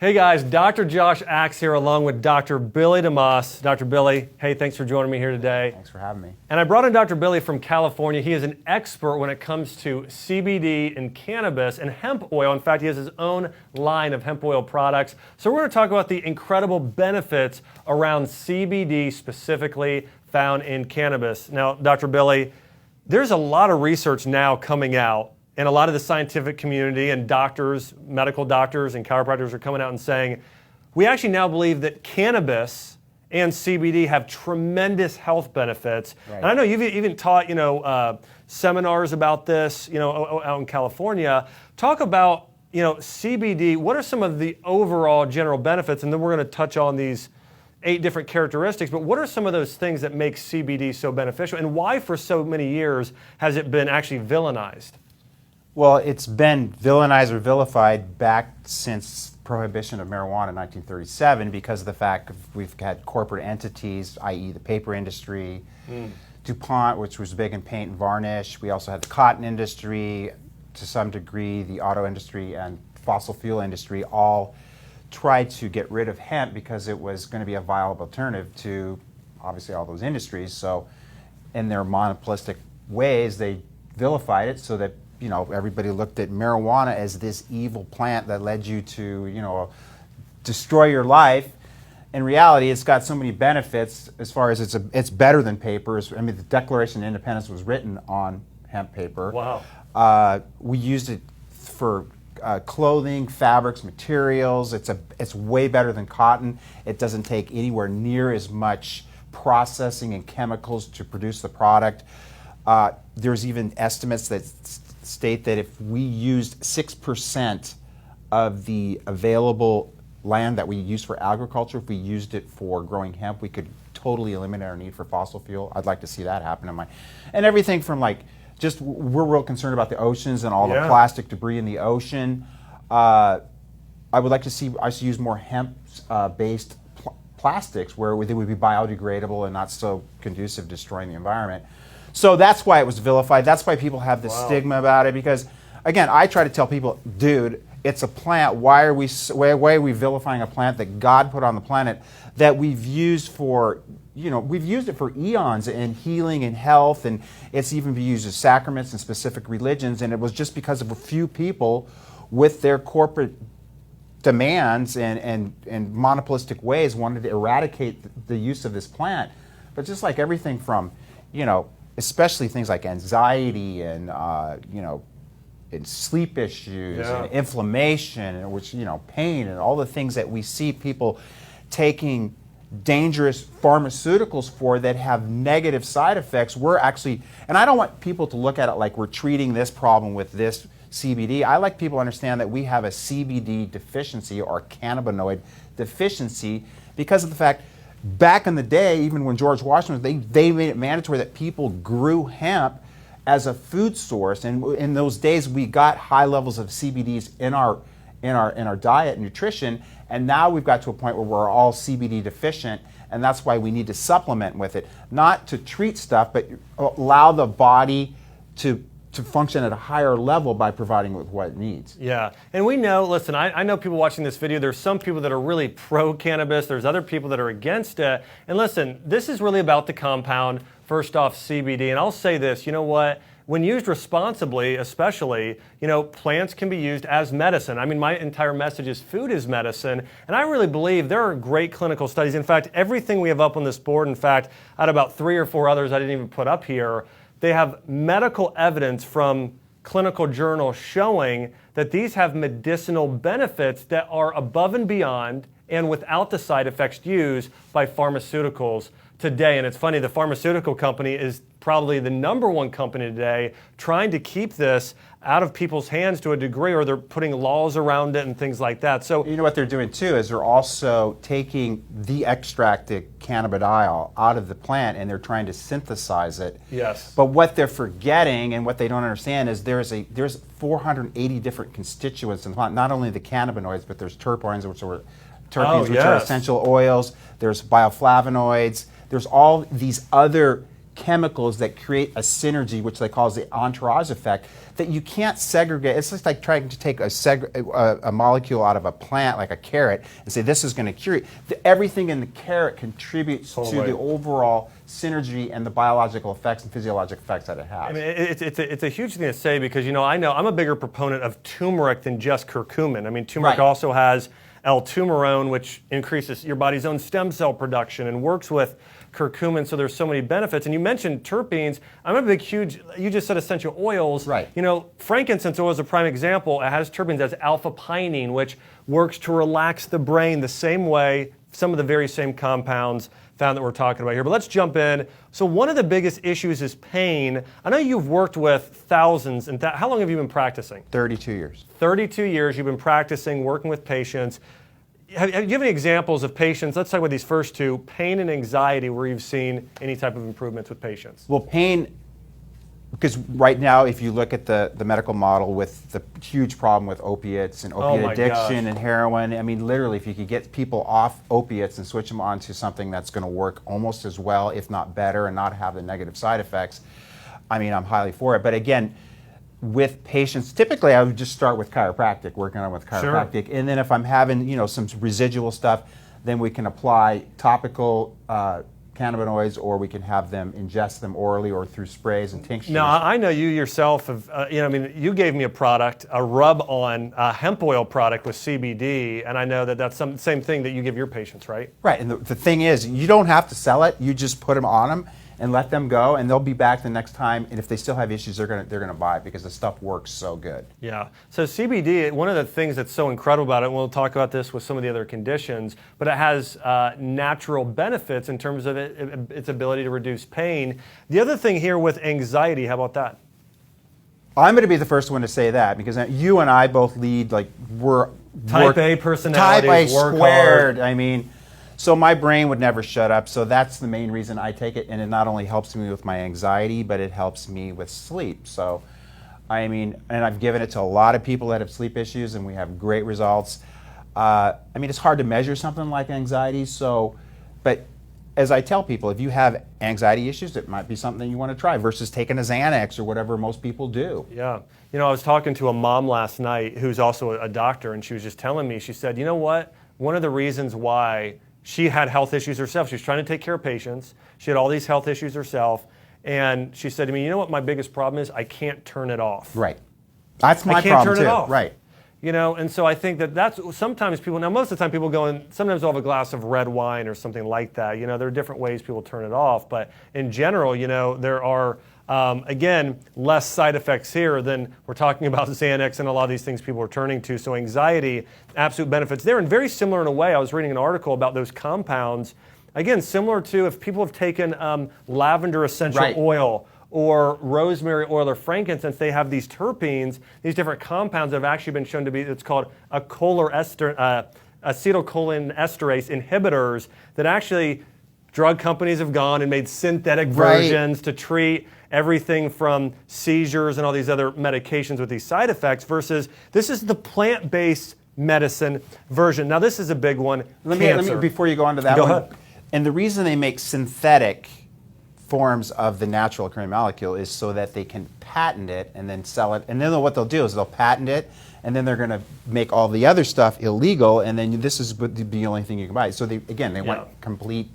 Hey guys, Dr. Josh Axe here along with Dr. Billy DeMoss. Dr. Billy, hey, thanks for joining me here today. Thanks for having me. And I brought in Dr. Billy from California. He is an expert when it comes to CBD and cannabis and hemp oil. In fact, he has his own line of hemp oil products. So we're going to talk about the incredible benefits around CBD specifically found in cannabis. Now, Dr. Billy, there's a lot of research now coming out, and a lot of the scientific community and doctors, medical doctors and chiropractors are coming out and saying, we actually now believe that cannabis and CBD have tremendous health benefits. Right. And I know you've even taught, seminars about this, out in California. Talk about, CBD. What are some of the overall general benefits? And then we're going to touch on these 8 different characteristics, but what are some of those things that make CBD so beneficial? And why for so many years has it been actually villainized? Well, it's been villainized or vilified back since prohibition of marijuana in 1937 because of the fact we've had corporate entities, i.e. the paper industry, DuPont, which was big in paint and varnish. We also had the cotton industry, to some degree, the auto industry and fossil fuel industry all tried to get rid of hemp because it was going to be a viable alternative to, obviously, all those industries. So in their monopolistic ways, they vilified it so that everybody looked at marijuana as this evil plant that led you to, destroy your life. In reality, it's got so many benefits as far as it's better than papers. I mean, the Declaration of Independence was written on hemp paper. Wow. We used it for clothing, fabrics, materials. It's way better than cotton. It doesn't take anywhere near as much processing and chemicals to produce the product. There's even estimates that state that if we used 6% of the available land that we use for agriculture, if we used it for growing hemp, we could totally eliminate our need for fossil fuel. I'd like to see that happen and everything from we're real concerned about the oceans and all the plastic debris in the ocean. I would like to see us use more hemp-based plastics where they would be biodegradable and not so conducive to destroying the environment. So that's why it was vilified. That's why people have this stigma about it. Because, again, I try to tell people, dude, it's a plant. Why are we vilifying a plant that God put on the planet that we've used for, we've used it for eons in healing and health, and it's even been used as sacraments in specific religions. And it was just because of a few people with their corporate demands and monopolistic ways wanted to eradicate the use of this plant. But just like everything from, especially things like anxiety and and sleep issues and inflammation and pain and all the things that we see people taking dangerous pharmaceuticals for that have negative side effects. We're actually, and I don't want people to look at it like we're treating this problem with this CBD. I like people to understand that we have a CBD deficiency or cannabinoid deficiency because of the fact back in the day, even when George Washington was, they made it mandatory that people grew hemp as a food source, and in those days we got high levels of CBDs in our diet and nutrition, and now we've got to a point where we're all CBD deficient, and that's why we need to supplement with it, not to treat stuff, but allow the body to function at a higher level by providing it with what it needs. Yeah, and we know, listen, I know people watching this video, there's some people that are really pro-cannabis, there's other people that are against it, and listen, this is really about the compound, first off, CBD, and I'll say this, you know what, when used responsibly, especially, plants can be used as medicine. I mean, my entire message is food is medicine, and I really believe there are great clinical studies. In fact, everything we have up on this board, in fact, I had about 3 or 4 others I didn't even put up here, they have medical evidence from clinical journals showing that these have medicinal benefits that are above and beyond and without the side effects used by pharmaceuticals today. And it's funny, the pharmaceutical company is probably the #1 company today trying to keep this out of people's hands to a degree, or they're putting laws around it and things like that. So you know what they're doing too is they're also taking the extracted cannabidiol out of the plant and they're trying to synthesize it. Yes. But what they're forgetting and what they don't understand is there's 480 different constituents in the plant. Not only the cannabinoids, but there's terpenes, which are essential oils. There's bioflavonoids. There's all these other chemicals that create a synergy, which they call the entourage effect, that you can't segregate. It's just like trying to take a molecule out of a plant, like a carrot, and say this is going to cure it. Everything in the carrot contributes to the overall synergy and the biological effects and physiologic effects that it has. I mean, it's a huge thing to say because, I know I'm a bigger proponent of turmeric than just curcumin. I mean, turmeric also has L-tumerone, which increases your body's own stem cell production and works with curcumin, so there's so many benefits. And you mentioned terpenes. I'm a you just said essential oils. Right. Frankincense oil is a prime example. It has terpenes, it has alpha-pinene, which works to relax the brain the same way, some of the very same compounds found that we're talking about here. But let's jump in. So one of the biggest issues is pain. I know you've worked with thousands, and how long have you been practicing? 32 years. 32 years you've been practicing, working with patients. Do you have any examples of patients, let's talk about these first two, pain and anxiety, where you've seen any type of improvements with patients? Well, pain, because right now, if you look at the medical model with the huge problem with opiates and opiate addiction and heroin, I mean, literally, if you could get people off opiates and switch them onto something that's going to work almost as well, if not better, and not have the negative side effects, I mean, I'm highly for it. But again, with patients, typically I would just start with chiropractic, working on with chiropractic, and then if I'm having some residual stuff, then we can apply topical cannabinoids, or we can have them ingest them orally or through sprays and tinctures. Now, I know you yourself have, you gave me a product, a rub-on hemp oil product with CBD, and I know that that's the same thing that you give your patients, right? Right, and the thing is, you don't have to sell it. You just put them on them and let them go, and they'll be back the next time. And if they still have issues, they're gonna buy it because the stuff works so good. Yeah. So CBD, one of the things that's so incredible about it, and we'll talk about this with some of the other conditions, but it has natural benefits in terms of its ability to reduce pain. The other thing here with anxiety, how about that? I'm going to be the first one to say that because you and I both lead we're Type A personalities, Type A work squared. hard. I mean. So my brain would never shut up, so that's the main reason I take it, and it not only helps me with my anxiety, but it helps me with sleep. So, I mean, and I've given it to a lot of people that have sleep issues, and we have great results. I mean, it's hard to measure something like anxiety, but as I tell people, if you have anxiety issues, it might be something you want to try versus taking a Xanax or whatever most people do. Yeah. I was talking to a mom last night who's also a doctor, and she was just telling me, she said, you know what? One of the reasons why she had health issues herself. She was trying to take care of patients. She had all these health issues herself. And she said to me, you know what my biggest problem is? I can't turn it off. Right. That's my problem too. I can't turn it off. Right. And so I think that's sometimes people, now most of the time people go and sometimes they'll have a glass of red wine or something like that. There are different ways people turn it off. But in general, there are, again, less side effects here than we're talking about Xanax and a lot of these things people are turning to. So anxiety, absolute benefits there. And very similar in a way, I was reading an article about those compounds. Again, similar to if people have taken lavender essential oil or rosemary oil or frankincense, they have these terpenes, these different compounds that have actually been shown to be, it's called acetylcholinesterase inhibitors that actually drug companies have gone and made synthetic versions to treat everything from seizures and all these other medications with these side effects versus this is the plant-based medicine version. Now this is a big one. Let me before you go on to that one. Go ahead. And the reason they make synthetic forms of the natural occurring molecule is so that they can patent it and then sell it. And then what they'll do is they'll patent it, and then they're going to make all the other stuff illegal, and then this is the only thing you can buy. So they want complete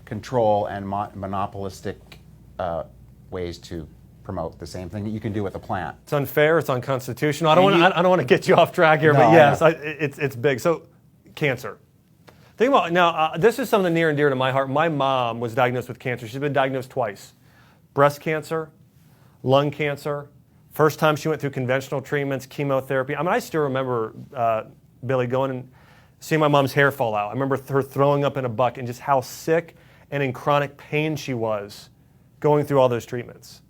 control and monopolistic ways to promote the same thing that you can do with a plant. It's unfair. It's unconstitutional. I don't want to get you off track here, but yes, it's big. So, cancer. Think about now. This is something near and dear to my heart. My mom was diagnosed with cancer. She's been diagnosed twice: breast cancer, lung cancer. First time she went through conventional treatments, chemotherapy. I mean, I still remember Billy going and seeing my mom's hair fall out. I remember her throwing up in a bucket and just how sick and in chronic pain she was going through all those treatments.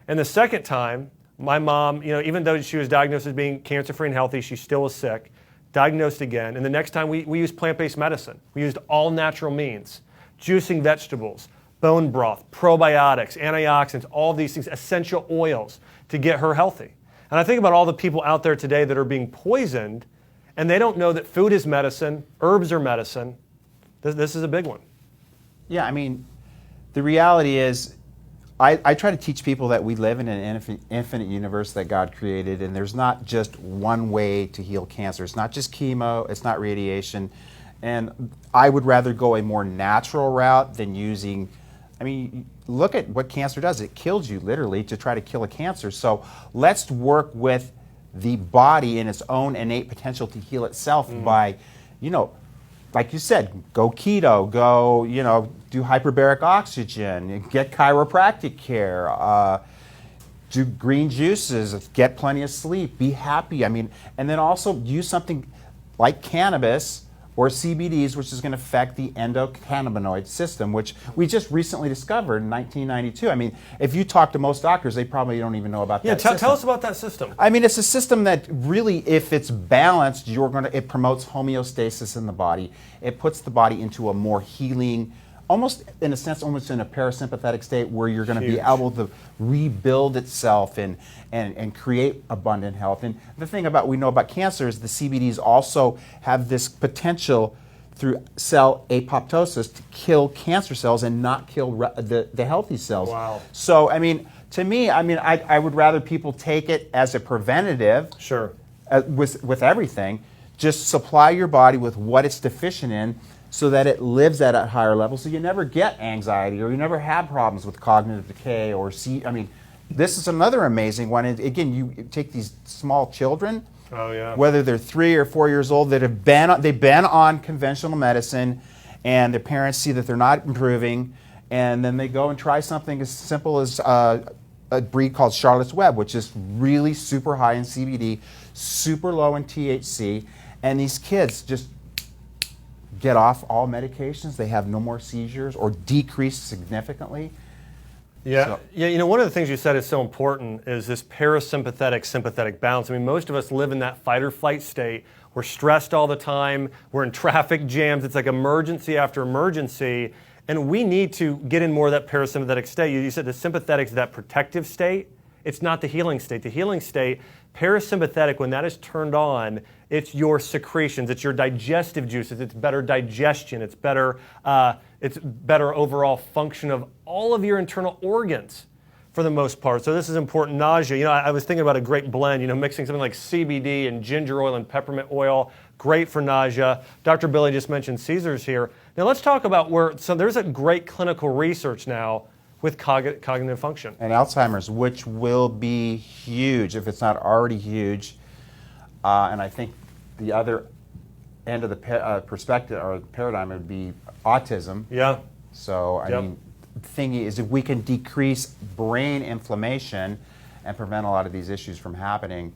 And the second time, my mom, even though she was diagnosed as being cancer-free and healthy, she still was sick, diagnosed again. And the next time we used plant-based medicine. We used all natural means, juicing vegetables, bone broth, probiotics, antioxidants, all these things, essential oils to get her healthy. And I think about all the people out there today that are being poisoned and they don't know that food is medicine, herbs are medicine. This is a big one. Yeah, I mean, the reality is I try to teach people that we live in an infinite universe that God created, and there's not just one way to heal cancer. It's not just chemo, it's not radiation. And I would rather go a more natural route than using, I mean, look at what cancer does. It kills you literally to try to kill a cancer. So let's work with the body in its own innate potential to heal itself by, like you said, go keto, go, do hyperbaric oxygen, get chiropractic care, do green juices, get plenty of sleep, be happy. I mean, and then also use something like cannabis or CBDs, which is going to affect the endocannabinoid system, which we just recently discovered in 1992. I mean, if you talk to most doctors, they probably don't even know about that system. Tell us about that system. I mean, it's a system that really, if it's balanced, it promotes homeostasis in the body. It puts the body into a more healing, almost in a sense, almost in a parasympathetic state where you're going to be able to rebuild itself and create abundant health. And the thing we know about cancer is the CBDs also have this potential through cell apoptosis to kill cancer cells and not kill the healthy cells. Wow. So, I mean, to me, I would rather people take it as a preventative. Sure. With everything. Just supply your body with what it's deficient in, so that it lives at a higher level, so you never get anxiety or you never have problems with cognitive decay or this is another amazing one. And again, you take these small children, whether they're 3 or 4 years old, they've been on conventional medicine, and their parents see that they're not improving, and then they go and try something as simple as a breed called Charlotte's Web, which is really super high in CBD, super low in THC, and these kids just get off all medications. They have no more seizures or decrease significantly. Yeah, one of the things you said is so important is this parasympathetic-sympathetic balance. I mean, most of us live in that fight or flight state. We're stressed all the time. We're in traffic jams. It's like emergency after emergency. And we need to get in more of that parasympathetic state. You said the sympathetic is that protective state. It's not the healing state. The healing state, parasympathetic, when that is turned on, it's your secretions, it's your digestive juices, it's better digestion, it's better overall function of all of your internal organs for the most part. So this is important. Nausea, I was thinking about a great blend, mixing something like CBD and ginger oil and peppermint oil, great for nausea. Dr. Billy just mentioned Seizures here. Now let's talk about there's a great clinical research now with cognitive function. And Alzheimer's, which will be huge if it's not already huge. And I think the other end of the perspective or paradigm would be autism. Yeah. So, I mean, the thing is, if we can decrease brain inflammation and prevent a lot of these issues from happening.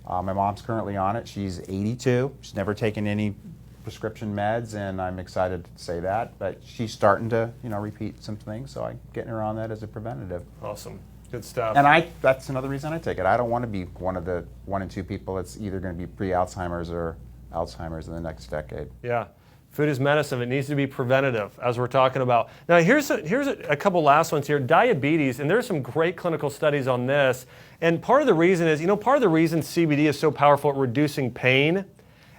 My mom's currently on it. She's 82. She's never taken any prescription meds, and I'm excited to say that, but she's starting to repeat some things, so I'm getting her on that as a preventative. Awesome. Good stuff. And that's another reason I take it. I don't want to be one of the 1 in 2 people that's either going to be pre-Alzheimer's or Alzheimer's in the next decade. Yeah. Food is medicine. It needs to be preventative, as we're talking about. Now, here's a couple last ones here. Diabetes, and there's some great clinical studies on this. And part of the reason is, part of the reason CBD is so powerful at reducing pain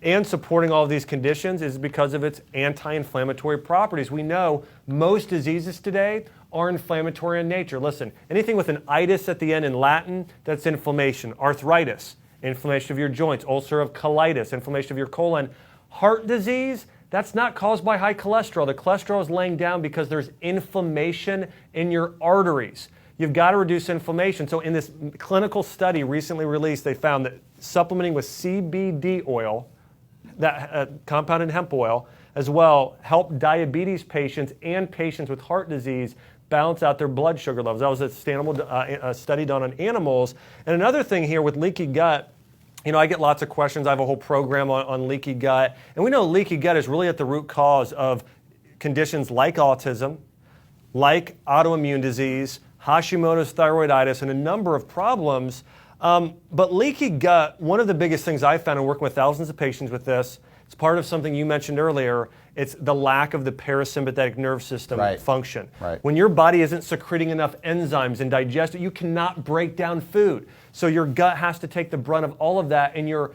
and supporting all of these conditions is because of its anti-inflammatory properties. We know most diseases today are inflammatory in nature. Listen, anything with an itis at the end in Latin, that's inflammation. Arthritis, inflammation of your joints. Ulcerative colitis, inflammation of your colon. Heart disease, that's not caused by high cholesterol. The cholesterol is laying down because there's inflammation in your arteries. You've got to reduce inflammation. So in this clinical study recently released, they found that supplementing with CBD oil, that compounded hemp oil, as well, help diabetes patients and patients with heart disease balance out their blood sugar levels. That was a study done on animals. And another thing here with leaky gut, I get lots of questions. I have a whole program on leaky gut. And we know leaky gut is really at the root cause of conditions like autism, like autoimmune disease, Hashimoto's thyroiditis, and a number of problems. But leaky gut, one of the biggest things I found in working with thousands of patients with this, it's part of something you mentioned earlier, it's the lack of the parasympathetic nerve system function. Right. When your body isn't secreting enough enzymes and digest it, you cannot break down food. So your gut has to take the brunt of all of that, and your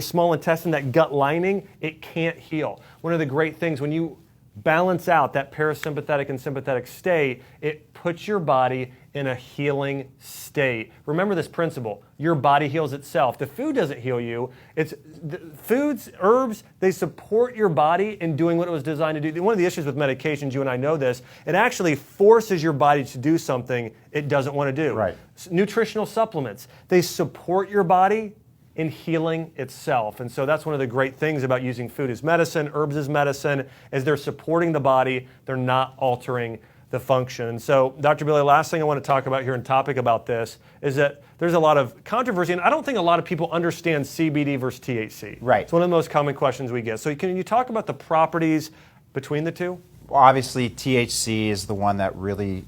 small intestine, that gut lining, it can't heal. One of the great things when you balance out that parasympathetic and sympathetic state, it puts your body in a healing state. Remember this principle: your body heals itself. The food doesn't heal you. It's the foods, herbs, they support your body in doing what it was designed to do. One of the issues with medications, you and I know this, it actually forces your body to do something it doesn't want to do. Right. Nutritional supplements, they support your body in healing itself. And so that's one of the great things about using food as medicine, herbs as medicine, is they're supporting the body, they're not altering the function. And so, Dr. Billy, last thing I want to talk about here and topic about this is that there's a lot of controversy, and I don't think a lot of people understand CBD versus THC. Right. It's one of the most common questions we get. So can you talk about the properties between the two? Well, obviously, THC is the one that really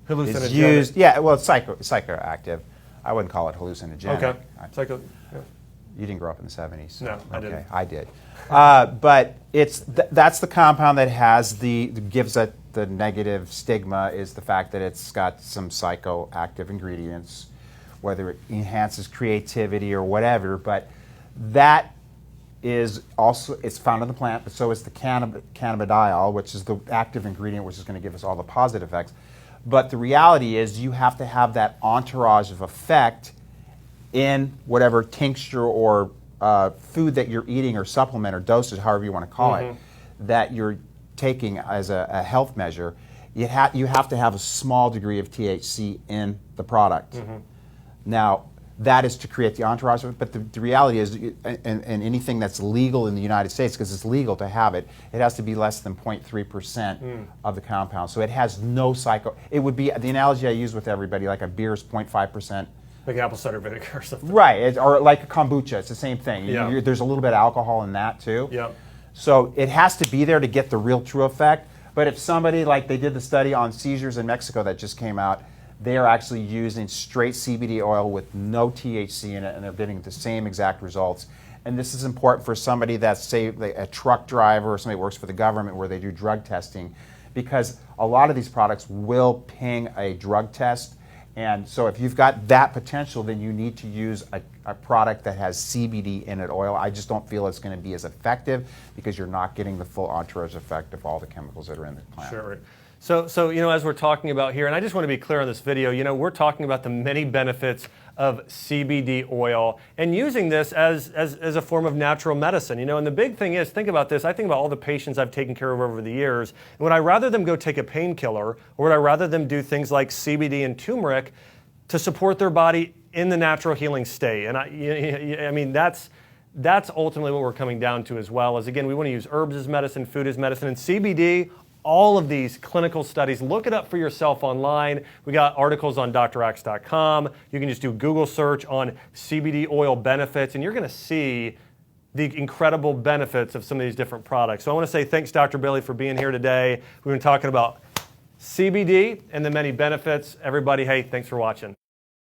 Hallucinogenic. is used. Yeah, well, it's psychoactive. I wouldn't call it hallucinogenic. Okay. Yeah. You didn't grow up in the 70s. So. No, I didn't. I did. But it's that's the compound that has gives it the negative stigma, is the fact that it's got some psychoactive ingredients, whether it enhances creativity or whatever. But that is also, it's found in the plant, but so is the cannabidiol, which is the active ingredient, which is going to give us all the positive effects. But the reality is you have to have that entourage of effect in whatever tincture or food that you're eating, or supplement or dosage, however you want to call it, that you're taking as a health measure. You have to have a small degree of THC in the product. Now, that is to create the entourage of it, but the reality is, and anything that's legal in the United States, because it's legal to have it, it has to be less than 0.3% of the compound. So it has no it would be, the analogy I use with everybody, like a beer is 0.5%. Like apple cider vinegar or something. Right, or like a kombucha, it's the same thing. Yeah. There's a little bit of alcohol in that too. Yeah. So it has to be there to get the real true effect. But if somebody, like they did the study on seizures in Mexico that just came out, they are actually using straight CBD oil with no THC in it, and they're getting the same exact results. And this is important for somebody that's, say, like a truck driver or somebody who works for the government where they do drug testing, because a lot of these products will ping a drug test. And so if you've got that potential, then you need to use a product that has CBD in it, oil. I just don't feel it's going to be as effective because you're not getting the full entourage effect of all the chemicals that are in the plant. Sure. So as we're talking about here, and I just want to be clear on this video, we're talking about the many benefits of CBD oil and using this as a form of natural medicine. And the big thing is, think about this, I think about all the patients I've taken care of over the years, and would I rather them go take a painkiller, or would I rather them do things like CBD and turmeric to support their body in the natural healing state? And I mean, that's ultimately what we're coming down to as well, is again, we want to use herbs as medicine, food as medicine, and CBD. All of these clinical studies, look it up for yourself online. We got articles on drax.com. You can just do Google search on CBD oil benefits, and you're going to see the incredible benefits of some of these different products. So I want to say thanks, Dr. Billy, for being here today. We've been talking about CBD and the many benefits. Everybody, hey, thanks for watching.